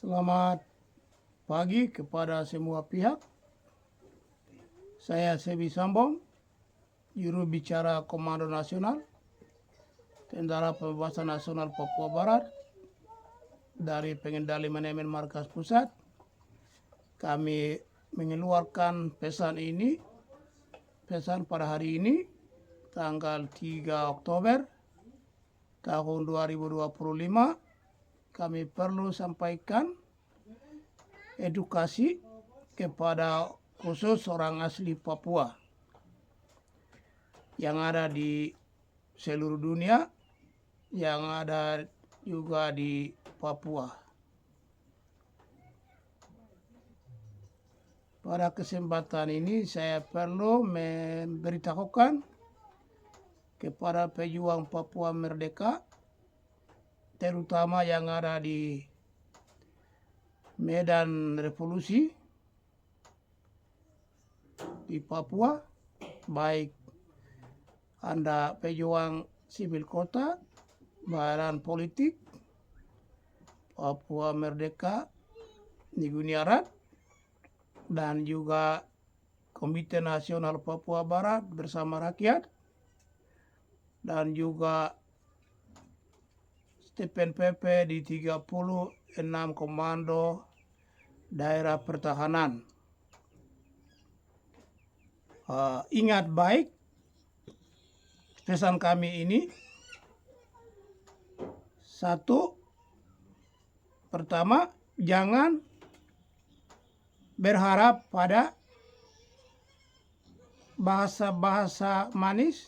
Selamat pagi kepada semua pihak. Saya Sebi Sambong, juru bicara Komando Nasional Tentara Pembebasan Nasional Papua Barat dari Pengendali Manajemen Markas Pusat. Kami mengeluarkan pesan pada hari ini, tanggal 3 Oktober tahun 2025. Kami perlu sampaikan edukasi kepada khusus orang asli Papua yang ada di seluruh dunia, yang ada juga di Papua. Pada kesempatan ini saya perlu memberitahukan kepada pejuang Papua Merdeka, terutama yang ada di Medan Revolusi di Papua, baik Anda pejuang sipil kota, badan politik, Papua Merdeka, Niguniarat, dan juga Komite Nasional Papua Barat bersama rakyat, dan juga Stipend PP di 36 Komando Daerah Pertahanan. Ingat baik pesan kami ini. Satu, pertama, jangan berharap pada bahasa-bahasa manis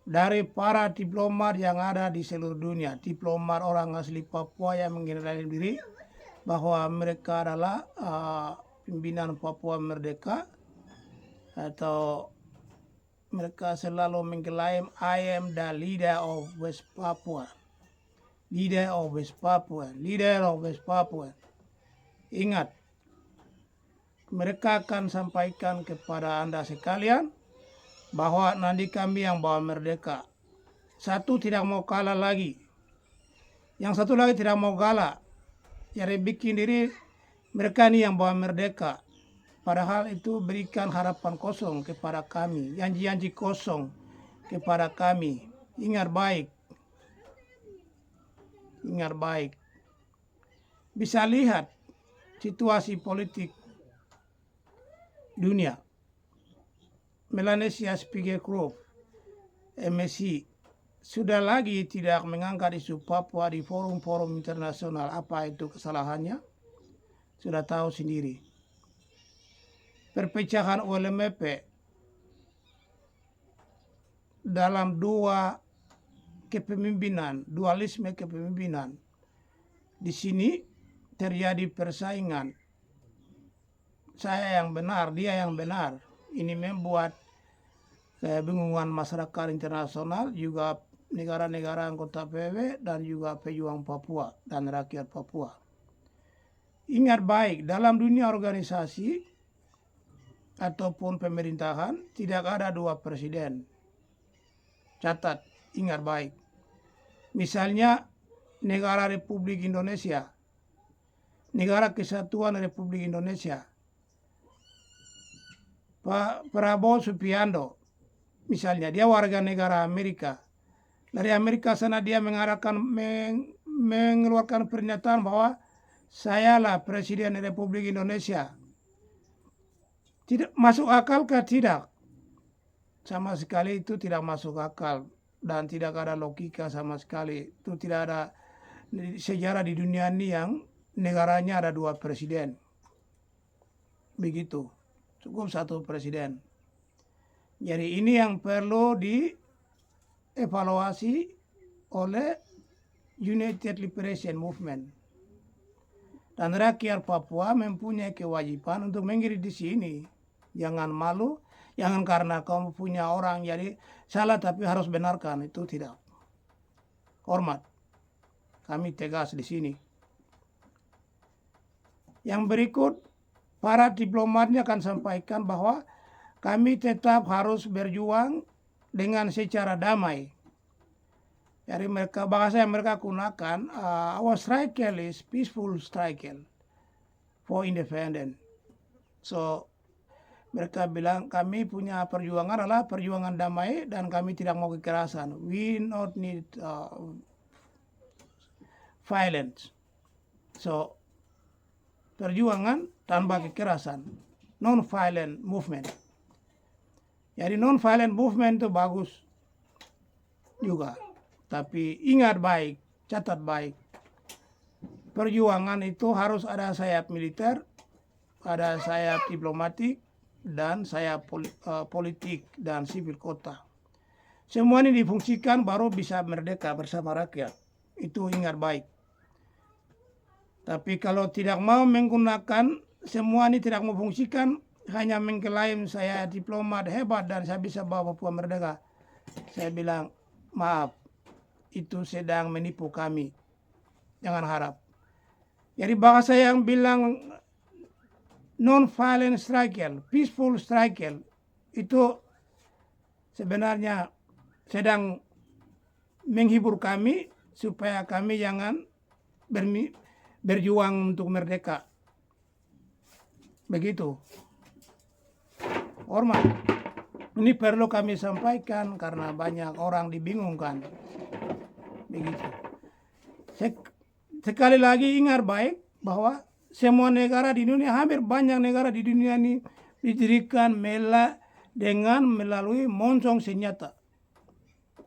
dari para diplomat yang ada di seluruh dunia. Diplomat orang asli Papua yang mengenalkan diri bahwa mereka adalah pimpinan Papua Merdeka, atau mereka selalu mengklaim I am the leader of West Papua. Leader of West Papua, leader of West Papua. Ingat, mereka akan sampaikan kepada Anda sekalian bahwa nanti kami yang bawa merdeka. Satu, tidak mau kalah lagi. Yang satu lagi tidak mau kalah. Jadi bikin diri mereka ini yang bawa merdeka. Padahal itu berikan harapan kosong kepada kami, janji-janji kosong kepada kami. Ingat baik. Ingat baik. Bisa lihat situasi politik dunia. Melanesia Spiegel Group, MSI, sudah lagi tidak mengangkat isu Papua di forum-forum internasional. Apa itu kesalahannya? Sudah tahu sendiri. Perpecahan ULMP dalam dua kepemimpinan, dualisme kepemimpinan. Di sini terjadi persaingan. Saya yang benar, dia yang benar. Ini membuat kebingungan masyarakat internasional, juga negara-negara anggota PBB, dan juga pejuang Papua dan rakyat Papua. Ingat baik, dalam dunia organisasi ataupun pemerintahan tidak ada dua presiden. Catat, ingat baik. Misalnya negara Republik Indonesia, Negara Kesatuan Republik Indonesia, Pak Prabowo Subianto, misalnya dia warga negara Amerika. Dari Amerika sana dia mengeluarkan pernyataan bahwa sayalah Presiden Republik Indonesia. Tidak masuk akal kah? Tidak. Sama sekali itu tidak masuk akal dan tidak ada logika sama sekali. Itu tidak ada sejarah di dunia ini yang negaranya ada dua presiden. Begitu. Cukup satu presiden. Jadi ini yang perlu dievaluasi oleh United Liberation Movement. Dan rakyat Papua mempunyai kewajiban untuk mengirit di sini. Jangan malu, jangan karena kamu punya orang jadi salah tapi harus benarkan. Itu tidak. Hormat. Kami tegas di sini. Yang berikut, para diplomatnya akan sampaikan bahwa kami tetap harus berjuang dengan secara damai. Jadi mereka bahasa yang mereka gunakan, our struggle is peaceful struggle for independence. So mereka bilang kami punya perjuangan adalah perjuangan damai dan kami tidak mau kekerasan. We not need violence. So perjuangan tanpa kekerasan, non-violent movement. Jadi non-violent movement itu bagus juga. Tapi ingat baik, catat baik. Perjuangan itu harus ada sayap militer, ada sayap diplomatik, dan sayap politik dan sipil kota. Semua ini difungsikan baru bisa merdeka bersama rakyat. Itu ingat baik. Tapi kalau tidak mau menggunakan, semua ini tidak memfungsikan, hanya mengklaim saya diplomat hebat dan saya bisa bawa Papua merdeka. Saya bilang, maaf, itu sedang menipu kami. Jangan harap. Jadi bahasa yang bilang non-violent struggle, peaceful struggle, itu sebenarnya sedang menghibur kami supaya kami jangan berjuang untuk merdeka. Begitu. Hormat. Ini perlu kami sampaikan karena banyak orang dibingungkan. Begitu. Sekali lagi ingat baik bahwa semua negara di dunia, hampir banyak negara di dunia ini didirikan dengan melalui moncong senjata.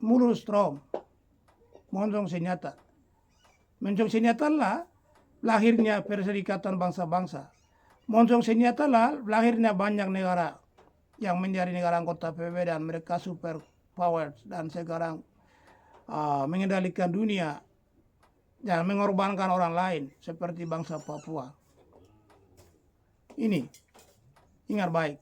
Mulut strom. Moncong senjata. Moncong senjata lah lahirnya Perserikatan Bangsa-Bangsa. Moncong senjata lah lahirnya banyak negara yang menjadi negara anggota PBB dan mereka super power dan sekarang mengendalikan dunia dan mengorbankan orang lain seperti bangsa Papua. Ini ingat baik.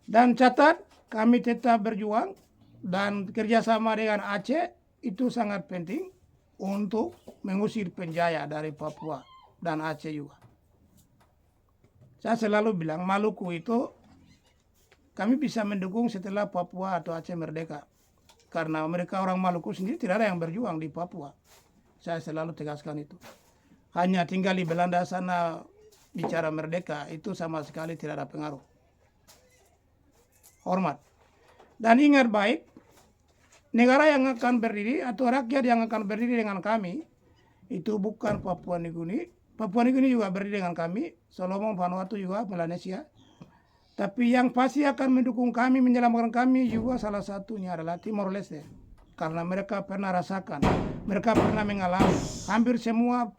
Dan catat, kami tetap berjuang dan kerjasama dengan Aceh itu sangat penting untuk mengusir penjaya dari Papua dan Aceh juga. Saya selalu bilang Maluku itu kami bisa mendukung setelah Papua atau Aceh merdeka. Karena mereka orang Maluku sendiri tidak ada yang berjuang di Papua. Saya selalu tegaskan itu. Hanya tinggal di Belanda sana bicara merdeka, itu sama sekali tidak ada pengaruh. Hormat. Dan ingat baik, negara yang akan berdiri atau rakyat yang akan berdiri dengan kami, itu bukan Papua Nugini. Papua Nugini juga berdiri dengan kami, Solomon, Vanuatu juga, Melanesia. Tapi yang pasti akan mendukung kami, menyelamatkan kami juga salah satunya adalah Timor Leste. Karena mereka pernah rasakan, mereka pernah mengalami. Hampir semua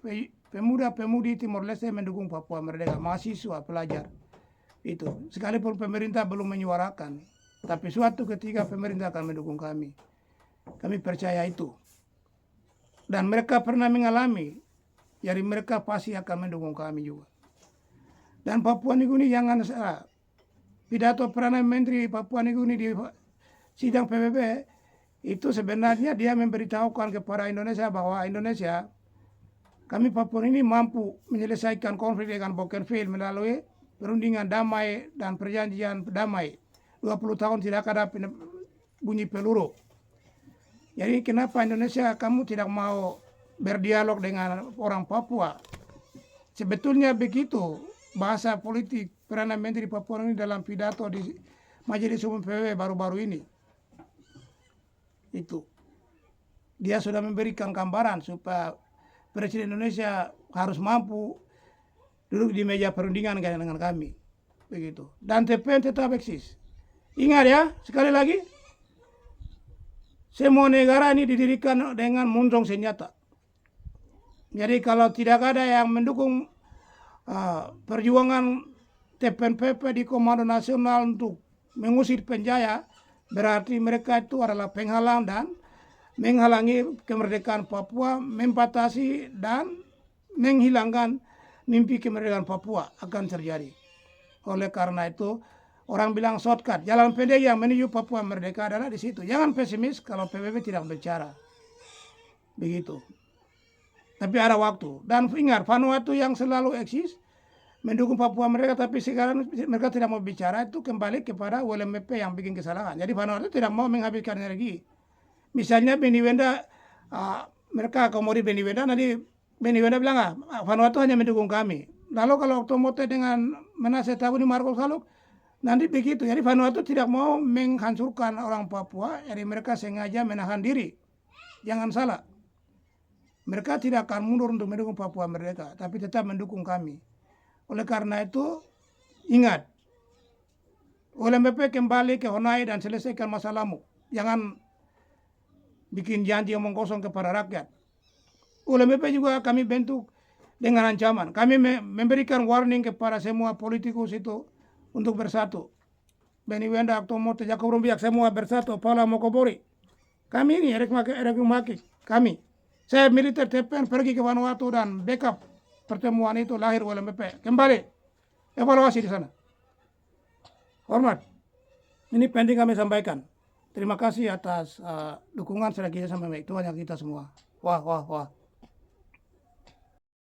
pemuda-pemudi Timor Leste mendukung Papua merdeka, mahasiswa, pelajar. Itu, sekalipun pemerintah belum menyuarakan. Tapi suatu ketika pemerintah akan mendukung kami. Kami percaya itu. Dan mereka pernah mengalami, jadi mereka pasti akan mendukung kami juga. Dan Papua Nugini jangan salah. Pidato Perdana Menteri Papua Nugini di sidang PBB itu sebenarnya dia memberitahukan kepada Indonesia bahwa Indonesia, kami Papua ini mampu menyelesaikan konflik dengan Bougainville melalui perundingan damai dan perjanjian damai. 20 tahun tidak ada bunyi peluru. Jadi kenapa Indonesia kamu tidak mau berdialog dengan orang Papua? Sebetulnya begitu bahasa politik Perdana Menteri Papua ini dalam pidato di Majelis Umum PBB baru-baru ini. Itu. Dia sudah memberikan gambaran supaya Presiden Indonesia harus mampu duduk di meja perundingan dengan kami. Begitu. Dan TPN tetap eksis. Ingat ya, sekali lagi. Semua negara ini didirikan dengan moncong senjata. Jadi kalau tidak ada yang mendukung perjuangan TPNPP di Komando Nasional untuk mengusir penjaya, berarti mereka itu adalah penghalang dan menghalangi kemerdekaan Papua, membatasi dan menghilangkan mimpi kemerdekaan Papua akan terjadi. Oleh karena itu, orang bilang shortcut, jalan pendek yang menuju Papua merdeka adalah di situ. Jangan pesimis kalau PBB tidak bicara. Begitu. Tapi ada waktu. Dan ingat, Vanuatu yang selalu eksis, mendukung Papua mereka, tapi sekarang mereka tidak mau bicara, itu kembali kepada WLMP yang bikin kesalahan. Jadi Vanuatu tidak mau menghabiskan energi. Misalnya Beni Wenda mereka akomodir Beni Wenda, nanti Beni Wenda bilang Vanuatu hanya mendukung kami. Lalu kalau Tomote dengan Manase Tabu di Marco Saluk, nanti begitu. Jadi Vanuatu tidak mau menghancurkan orang Papua, jadi mereka sengaja menahan diri. Jangan salah. Mereka tidak akan mundur untuk mendukung Papua merdeka, tapi tetap mendukung kami. Oleh karena itu, ingat, ULMPP kembali ke Honai dan selesaikan masalahmu. Jangan bikin janji omong kosong kepada rakyat. ULMPP juga kami bentuk dengan ancaman. Kami memberikan warning kepada semua politikus itu untuk bersatu. Beni Wenda, Tomote, Jacob Rumbiak, semua bersatu. Paula Mokobori. Kami ini, Erik Maki, kami. Saya militer TPN pergi ke Vanuatu dan backup pertemuan itu, lahir ULMPP. Kembali, evaluasi di sana. Hormat. Ini penting kami sampaikan. Terima kasih atas dukungan selagi sampai baik. Tuhan yang kita semua. Wah.